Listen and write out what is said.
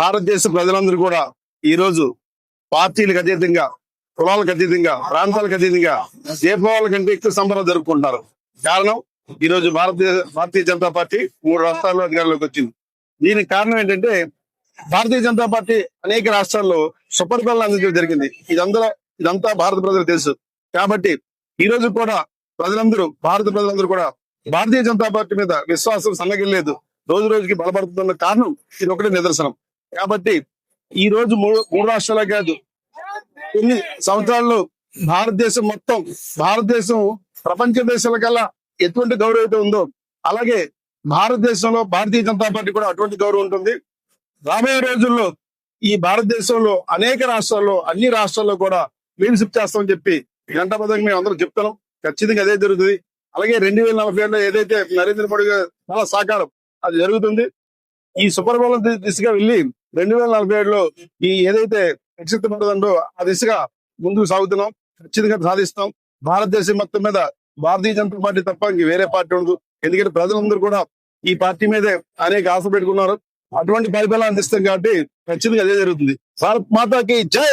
భారతదేశ ప్రజలందరూ కూడా ఈ రోజు పార్టీలకు అతీతంగా, కులాలకు అతీతంగా, ప్రాంతాలకు అతీతంగా దీపావళి కంటే ఎక్కువ సంబరాలు జరుపుకుంటున్నారు. కారణం ఈ రోజు భారతీయ జనతా పార్టీ 3 రాష్ట్రాల్లో అధికారంలోకి వచ్చింది. దీనికి కారణం ఏంటంటే భారతీయ జనతా పార్టీ అనేక రాష్ట్రాల్లో సుపరిపాలన అందించడం జరిగింది. ఇదంతా భారత ప్రజలకు తెలుసు. కాబట్టి ఈ రోజు కూడా భారత ప్రజలందరూ కూడా భారతీయ జనతా పార్టీ మీద విశ్వాసం సన్నగిల్లేదు, రోజు రోజుకి బలపడుతున్న కారణం ఇది ఒకటే నిదర్శనం. కాబట్టి ఈ రోజు మూడు రాష్ట్రాలే కాదు, కొన్ని సంవత్సరాల్లో భారతదేశం ప్రపంచ దేశాల కల్లా ఎటువంటి గౌరవం అయితే ఉందో అలాగే భారతదేశంలో భారతీయ జనతా పార్టీ కూడా అటువంటి గౌరవం ఉంటుంది. రాబోయే రోజుల్లో ఈ భారతదేశంలో అనేక రాష్ట్రాల్లో, అన్ని రాష్ట్రాల్లో కూడా లీడర్షిప్ చేస్తామని చెప్పి గంటబద్ధంగా మేము అందరం చెప్తున్నాం. ఖచ్చితంగా అదే జరుగుతుంది. అలాగే 2047లో ఏదైతే నరేంద్ర మోడీ గారు చాలా సహకారం అది జరుగుతుంది. ఈ సుపరిపాలన దిశగా వెళ్ళి 2047లో ఈ ఏదైతే నిశ్చితపడుతుందో ఆ దిశగా ముందుకు సాగుతున్నాం. ఖచ్చితంగా సాధిస్తాం. భారతదేశం మొత్తం మీద భారతీయ జనతా పార్టీ తప్ప ఇంక వేరే పార్టీ ఉండదు. ఎందుకంటే ప్రజలందరూ కూడా ఈ పార్టీ మీదే అనేక ఆశ పెట్టుకున్నారు. అటువంటి పరిపాలన అందిస్తాం కాబట్టి ఖచ్చితంగా అదే జరుగుతుంది. భారత్ మాతాకి జై.